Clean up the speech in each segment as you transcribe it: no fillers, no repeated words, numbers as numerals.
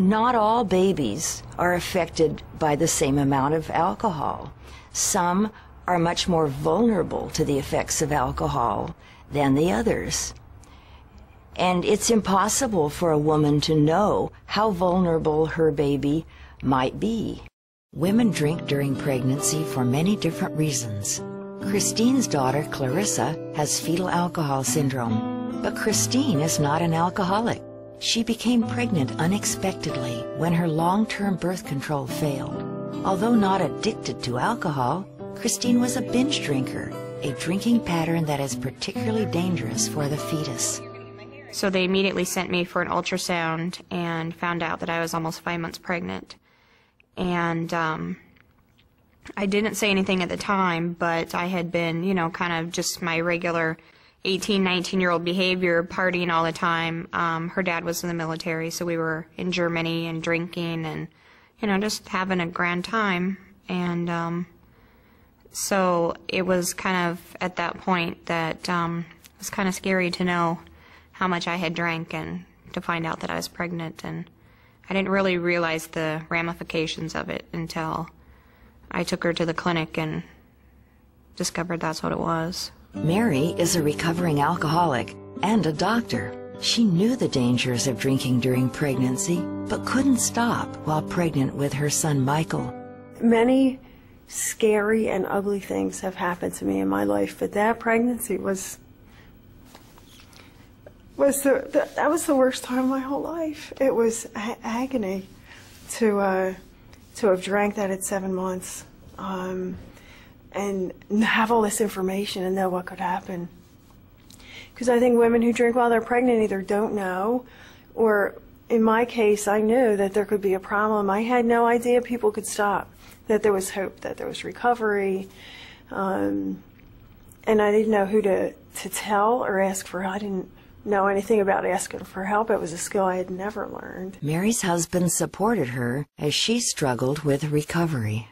Not all babies are affected by the same amount of alcohol. Some are much more vulnerable to the effects of alcohol than the others. And it's impossible for a woman to know how vulnerable her baby might be. Women drink during pregnancy for many different reasons. Christine's daughter, Clarissa, has fetal alcohol syndrome, but Christine is not an alcoholic. She became pregnant unexpectedly when her long-term birth control failed. Although not addicted to alcohol, Christine was a binge drinker, a drinking pattern that is particularly dangerous for the fetus. So they immediately sent me for an ultrasound and found out that I was almost 5 months pregnant. And I didn't say anything at the time, but I had been, you know, kind of just my regular 18, 19-year-old behavior, partying all the time. Her dad was in the military, so we were in Germany and drinking and, you know, just having a grand time. And so it was kind of at that point that it was kind of scary to know how much I had drank and to find out that I was pregnant. And I didn't really realize the ramifications of it until I took her to the clinic and discovered that's what it was. Mary is a recovering alcoholic and a doctor. She knew the dangers of drinking during pregnancy, but couldn't stop while pregnant with her son Michael. Many scary and ugly things have happened to me in my life, but that pregnancy was the worst time of my whole life. It was agony to have drank that at 7 months. And have all this information and know what could happen. Because I think women who drink while they're pregnant either don't know, or in my case, I knew that there could be a problem. I had no idea people could stop, that there was hope, that there was recovery. And I didn't know who to tell or ask for. I didn't know anything about asking for help. It was a skill I had never learned. Mary's husband supported her as she struggled with recovery.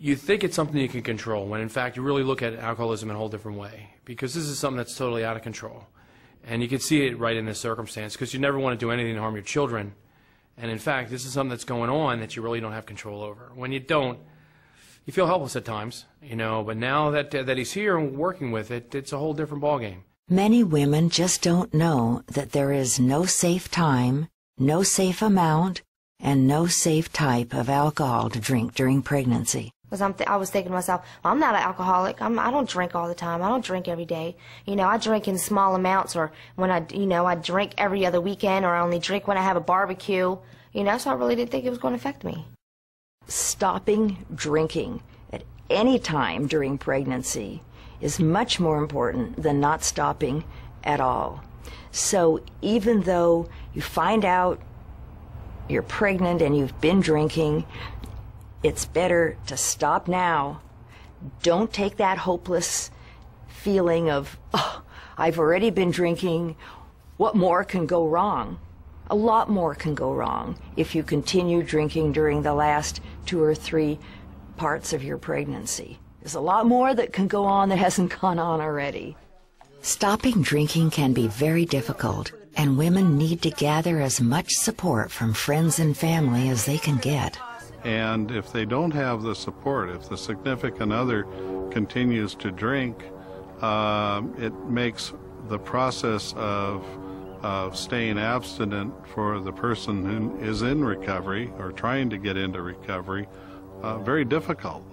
You think it's something you can control, when in fact you really look at alcoholism in a whole different way, because this is something that's totally out of control. And you can see it right in this circumstance, because you never want to do anything to harm your children. And in fact, this is something that's going on that you really don't have control over. When you don't, you feel helpless at times, you know, but now that he's here and working with it, it's a whole different ballgame. Many women just don't know that there is no safe time, no safe amount, and no safe type of alcohol to drink during pregnancy. Because I was thinking to myself, well, I'm not an alcoholic. I don't drink all the time. I don't drink every day. You know, I drink in small amounts, or when I drink every other weekend, or I only drink when I have a barbecue. You know, so I really didn't think it was going to affect me. Stopping drinking at any time during pregnancy is much more important than not stopping at all. So even though you find out you're pregnant and you've been drinking, it's better to stop now. Don't take that hopeless feeling of, oh, I've already been drinking. What more can go wrong? A lot more can go wrong if you continue drinking during the last 2 or 3 parts of your pregnancy. There's a lot more that can go on that hasn't gone on already. Stopping drinking can be very difficult, and women need to gather as much support from friends and family as they can get. And if they don't have the support, if the significant other continues to drink, it makes the process of staying abstinent for the person who is in recovery or trying to get into recovery very difficult.